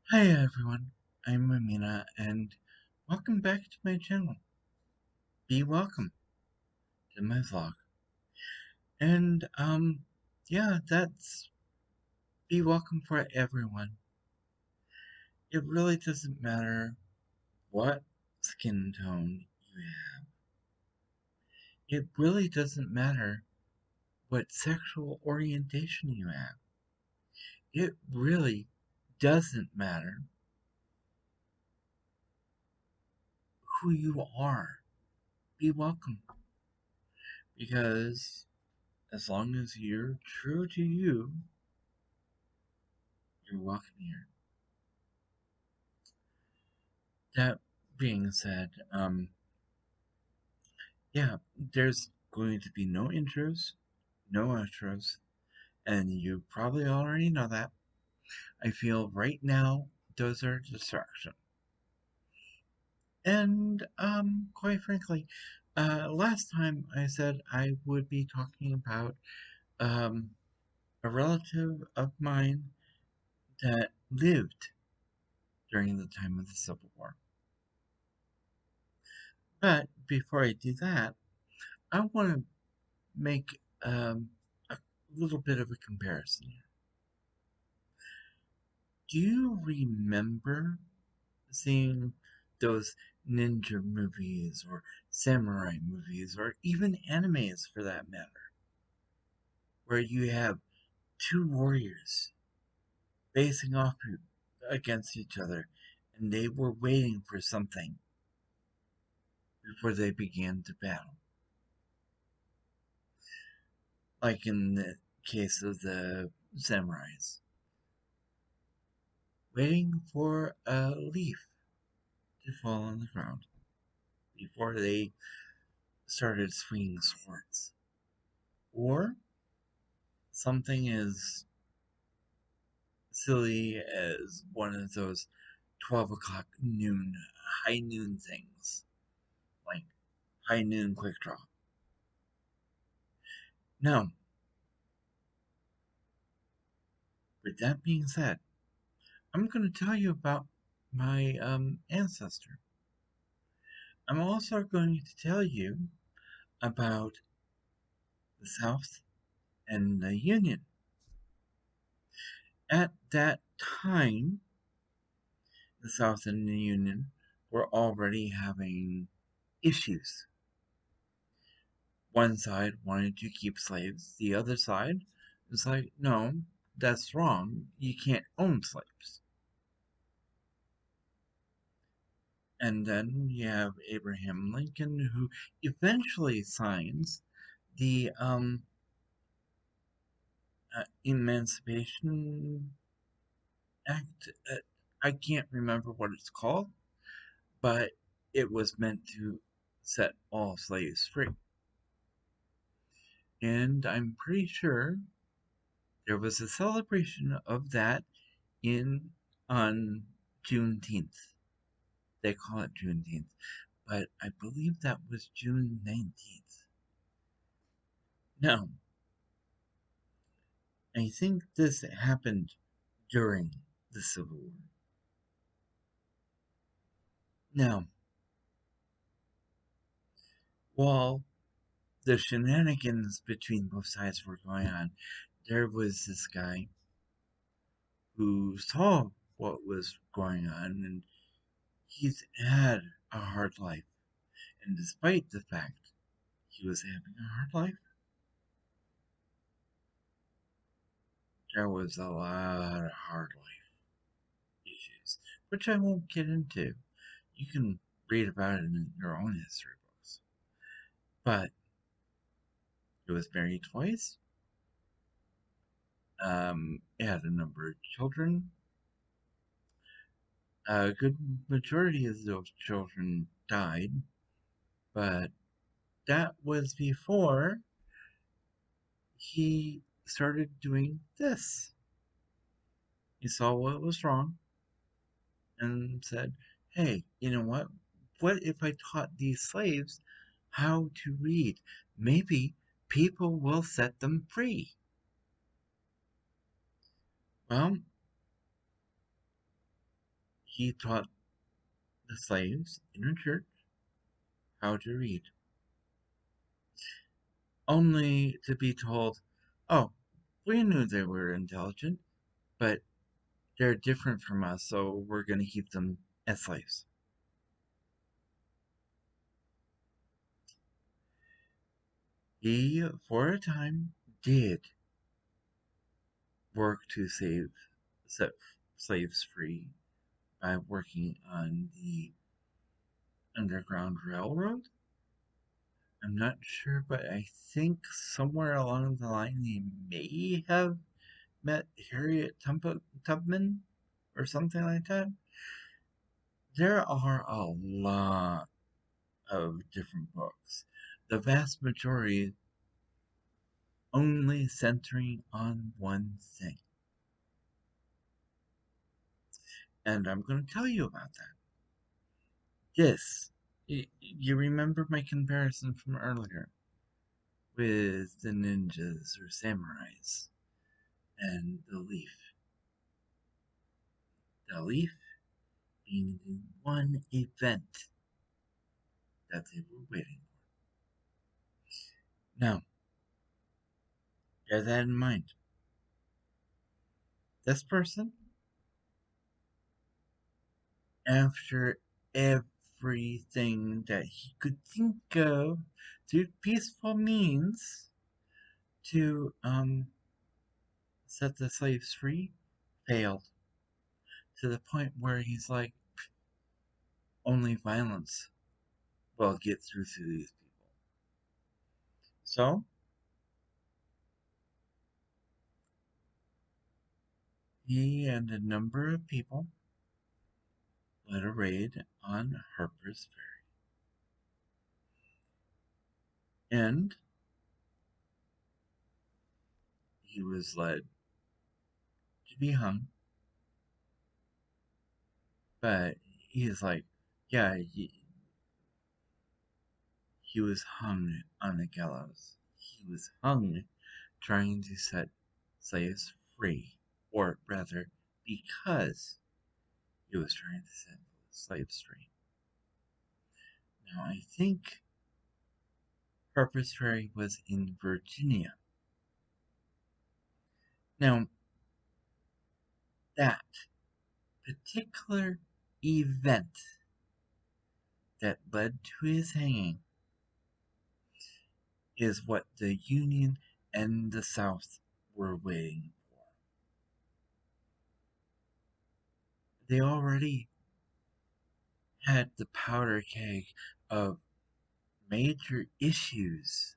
Hi everyone, I'm Amena and welcome back to my channel. Be welcome to my vlog. And yeah, that's be welcome for everyone. It really doesn't matter what skin tone you have. It really doesn't matter what sexual orientation you have. It really doesn't matter who you are. Be welcome. Because as long as you're true to you, you're welcome here. That being said, yeah, there's going to be no intros, no outros, and you probably already know that. I feel right now those are a distraction. And quite frankly, last time I said I would be talking about um, a relative of mine that lived during the time of the Civil War. But before I do that, I want to make a little bit of a comparison. Do you remember seeing those ninja movies or samurai movies or even animes for that matter, where you have two warriors facing off against each other and they were waiting for something before they began to battle? Like in the case of the samurais, waiting for a leaf to fall on the ground before they started swinging swords. Or something as silly as one of those 12 o'clock noon, high noon things, like high noon quick draw. Now, with that being said, I'm going to tell you about my ancestor. I'm also going to tell you about the South and the Union. At that time, the South and the Union were already having issues. One side wanted to keep slaves, the other side was like, no, that's wrong. You can't own slaves. And then you have Abraham Lincoln, who eventually signs the Emancipation Act. I can't remember what it's called, but it was meant to set all slaves free. And I'm pretty sure there was a celebration of that in on Juneteenth. They call it Juneteenth, but I believe that was June 19th. Now, I think this happened during the Civil War. Now, while the shenanigans between both sides were going on, there was this guy who saw what was going on, and he's had a hard life. And despite the fact he was having a hard life, there was a lot of hard life issues, which I won't get into. You can read about it in your own history books. But he was married twice. He had a number of children. A good majority of those children died, but that was before he started doing this. He saw what was wrong and said, hey, you know what? What if I taught these slaves how to read? Maybe people will set them free. Well, He taught the slaves in a church how to read, only to be told, oh, we knew they were intelligent, but they're different from us, so we're going to keep them as slaves. He, for a time, did work to set slaves free by working on the Underground Railroad. I'm not sure, but I think somewhere along the line he may have met Harriet Tubman or something like that. There are a lot of different books, the vast majority only centering on one thing. And I'm going to tell you about that. This, you remember my comparison from earlier with the ninjas or samurais and the leaf. The leaf being the one event that they were waiting for. Now, bear that in mind. This person, after everything that he could think of through peaceful means to set the slaves free, failed to the point where he's like, only violence will get through to these people. So he and a number of people led a raid on Harper's Ferry. And he was led to be hung, but he's like, yeah, he was hung on the gallows. He was hung trying to set slaves free, or rather, because he was trying to set slaves free. Now, I think Harper's Ferry was in Virginia. Now, that particular event that led to his hanging is what the Union and the South were waiting for. They already had the powder keg of major issues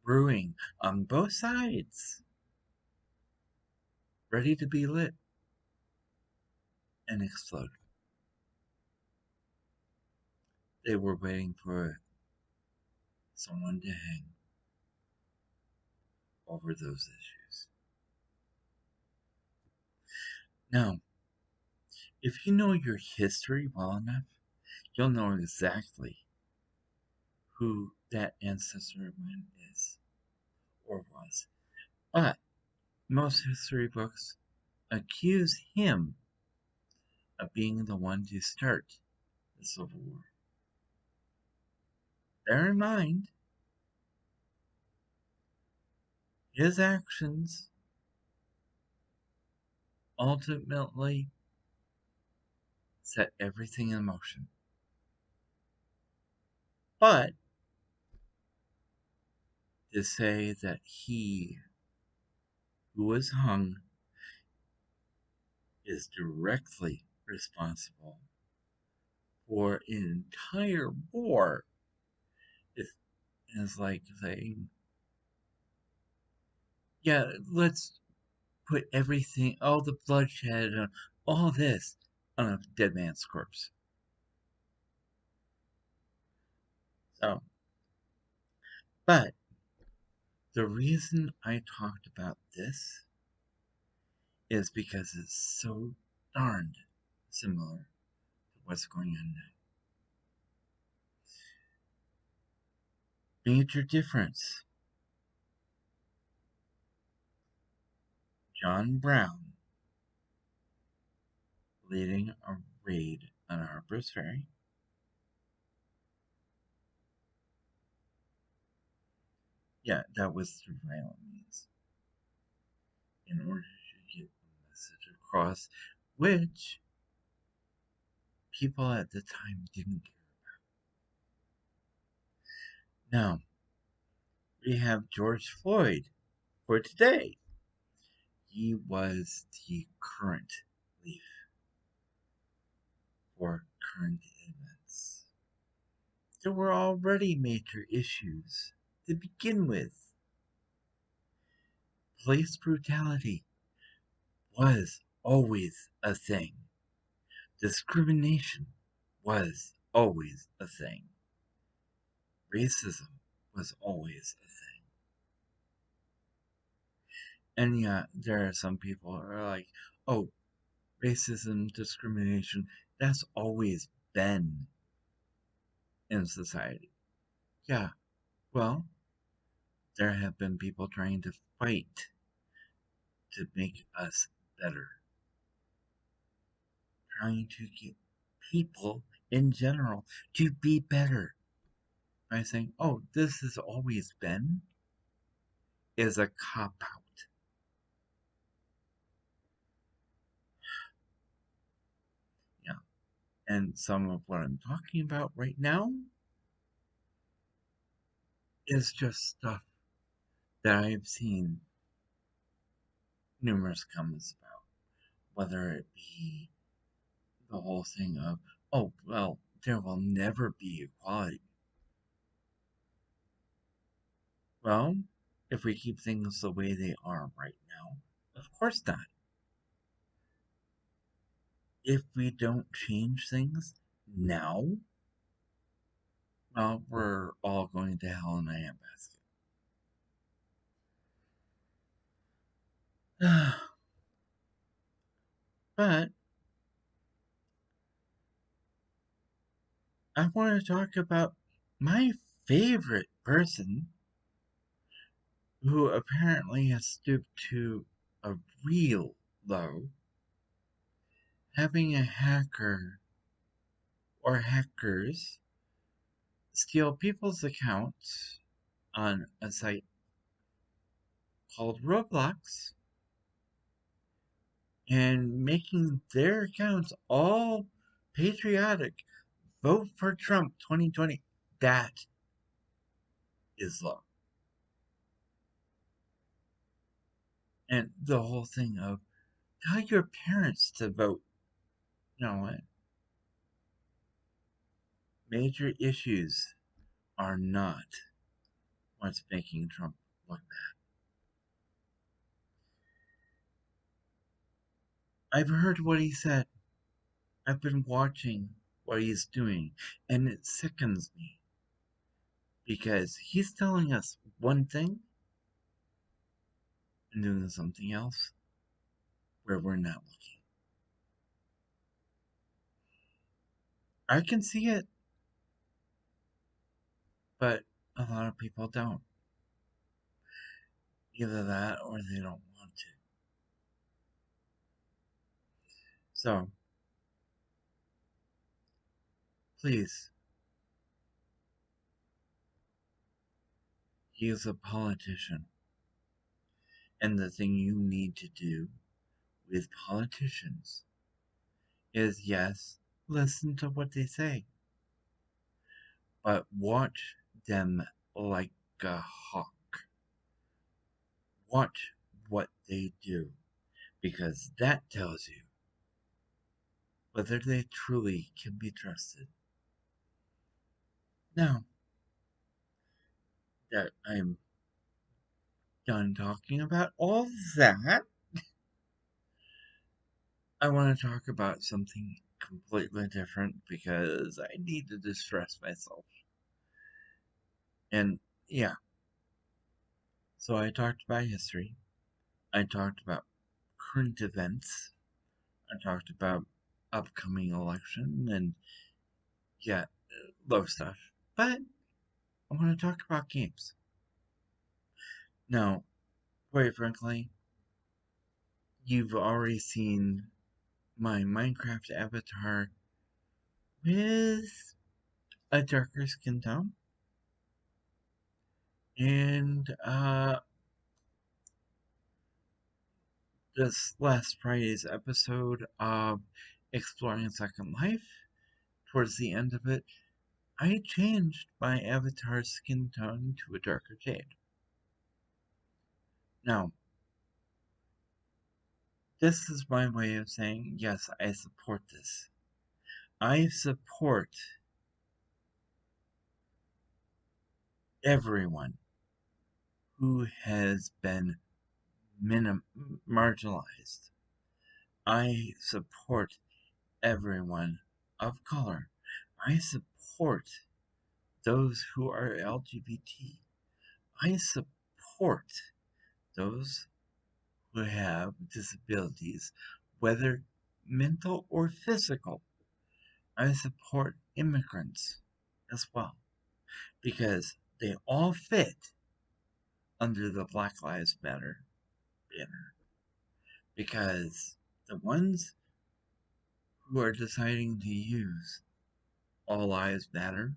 brewing on both sides, ready to be lit and explode. They were waiting for someone to hang over those issues. Now, if you know your history well enough, you'll know exactly who that ancestor of mine is or was. But most history books accuse him of being the one to start the Civil War. Bear in mind, his actions ultimately set everything in motion. But to say that he who was hung is directly responsible for an entire war is, is like saying, yeah, let's put everything, all the bloodshed, and all this on a dead man's corpse. So, but the reason I talked about this is because it's so darned similar to what's going on now. Major difference. John Brown leading a raid on Harper's Ferry. Yeah, that was through violent means in order to get the message across, which people at the time didn't care. Now, we have George Floyd for today. He was the current leaf for current events. There were already major issues to begin with. Police brutality was always a thing. Discrimination was always a thing. Racism was always a thing. And yeah, there are some people who are like, oh, racism, discrimination, that's always been in society. Yeah, well, there have been people trying to fight to make us better, trying to get people in general to be better by saying, oh, this has always been, is a cop out. Yeah. And some of what I'm talking about right now is just stuff that I've seen numerous comments about, whether it be the whole thing of, oh, well, there will never be equality. Well, if we keep things the way they are right now, of course not. If we don't change things now, well, we're all going to hell in a handbasket. But I want to talk about my favorite person who apparently has stooped to a real low, having a hacker or hackers steal people's accounts on a site called Roblox and making their accounts all patriotic. Vote for Trump 2020. That is love. And the whole thing of tell your parents to vote. You know what? Major issues are not what's making Trump look bad. I've heard what he said. I've been watching what he's doing, and it sickens me because he's telling us one thing and doing something else where we're not looking. I can see it, but a lot of people don't. Either that or they don't want to. So, please, he is a politician. And the thing you need to do with politicians is yes, listen to what they say, but watch them like a hawk. Watch what they do, because that tells you whether they truly can be trusted. Now that I'm done talking about all that, I want to talk about something completely different because I need to distress myself. And yeah, so I talked about history, I talked about current events, I talked about upcoming election, and yeah, love stuff. But I want to talk about games. Now, quite frankly, you've already seen my Minecraft avatar with a darker skin tone. And this last Friday's episode of Exploring Second Life, towards the end of it, I changed my avatar's skin tone to a darker shade. Now, this is my way of saying, yes, I support this. I support everyone who has been marginalized. I support everyone of color. I support those who are LGBT. I support those who have disabilities, whether mental or physical. I support immigrants as well because they all fit under the Black Lives Matter banner. Because the ones who are deciding to use All Lives Matter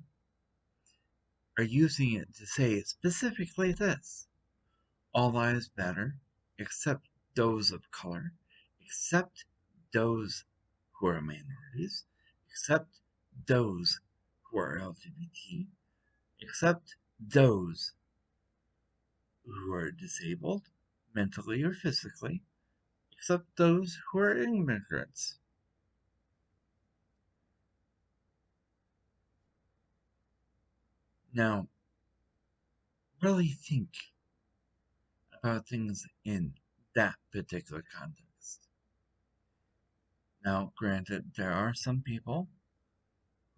are using it to say specifically this: all lives matter, except those of color, except those who are minorities, except those who are LGBT, except those who are disabled, mentally or physically, except those who are immigrants. Now, really think about things in that particular context. Now, granted, there are some people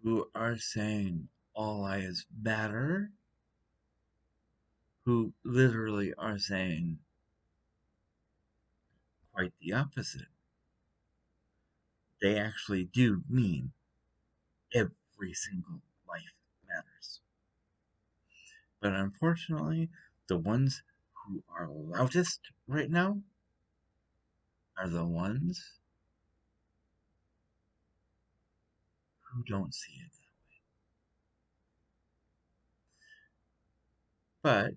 who are saying all lives matter, who literally are saying quite the opposite. They actually do mean every single life matters. But unfortunately, the ones who are loudest right now are the ones who don't see it. But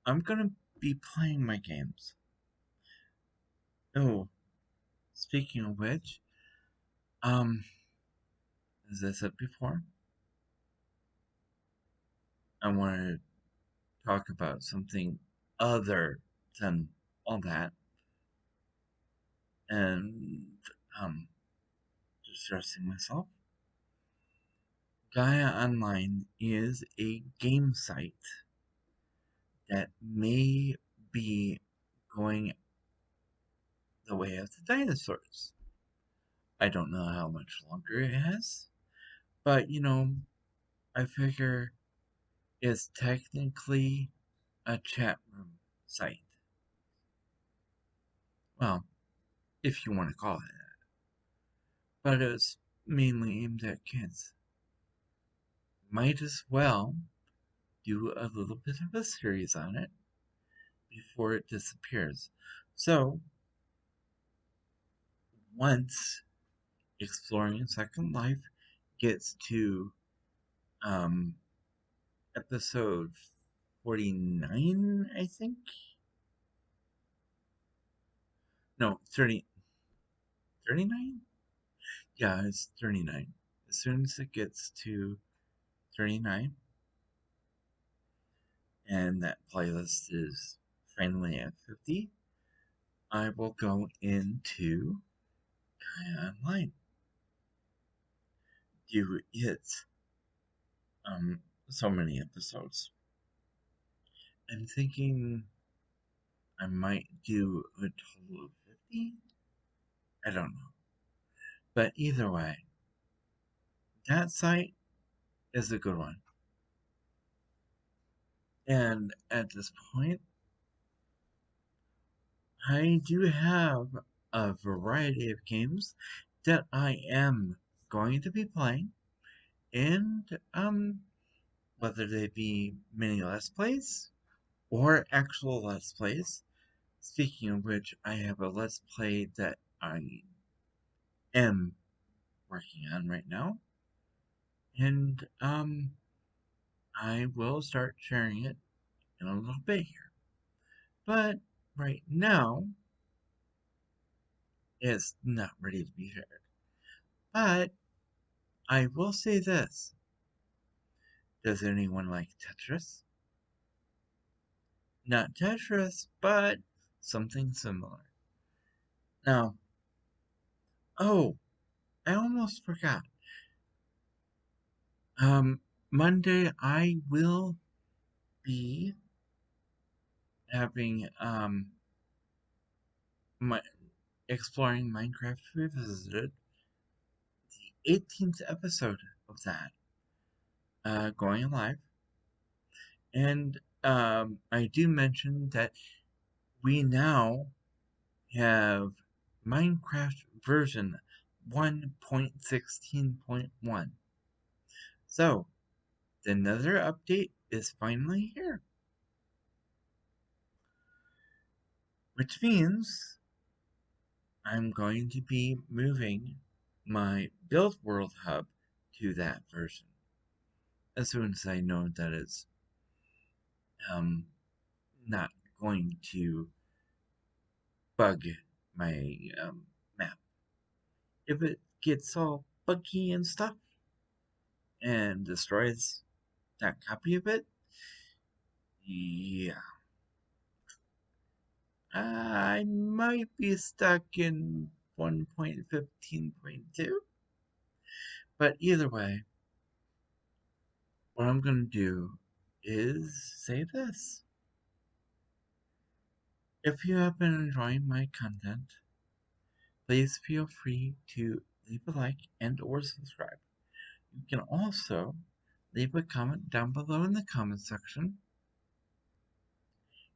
I'm gonna be playing my games. Oh, speaking of which, um, as I said before, I want to talk about something other than all that, and um, distressing myself. Gaia Online is a game site that may be going the way of the dinosaurs. I don't know how much longer it has, but I figure it's technically a chat room site. Well, if you want to call it that. But it's mainly aimed at kids. Might as well do a little bit of a series on it before it disappears. So, once Exploring Second Life gets to um, episode 49, I think. No, 30, 39? Yeah, it's 39. As soon as it gets to 39, and that playlist is finally at 50, I will go into Online. Do it so many episodes. I'm thinking I might do a total of 50. I don't know. But either way, that site is a good one. And at this point, I do have a variety of games that I am going to be playing. And whether they be mini Let's Plays or actual Let's Plays. Speaking of which, I have a Let's Play that I am working on right now. And I will start sharing it in a little bit here. But right now, it's not ready to be shared. But I will say this. Does anyone like Tetris? Not Tetris, but something similar. Now, oh, I almost forgot. Monday I will be having my exploring Minecraft Revisited, the 18th episode of that, going live. And I do mention that we now have Minecraft version 1.16.1. So, the Nether update is finally here, which means I'm going to be moving my Build World Hub to that version as soon as I know that it's um, not going to bug my map. If it gets all buggy and stuff and destroys that copy of it, yeah, I might be stuck in 1.15.2. But either way, what I'm going to do is say this. If you have been enjoying my content, please feel free to leave a like and or subscribe. You can also leave a comment down below in the comment section.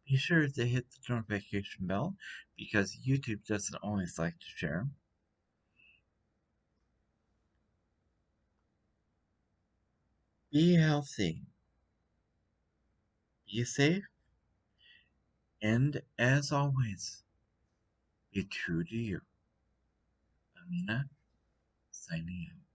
Be sure to hit the notification bell because YouTube doesn't always like to share. Be healthy, be safe, and as always, be true to you. Amena, signing out.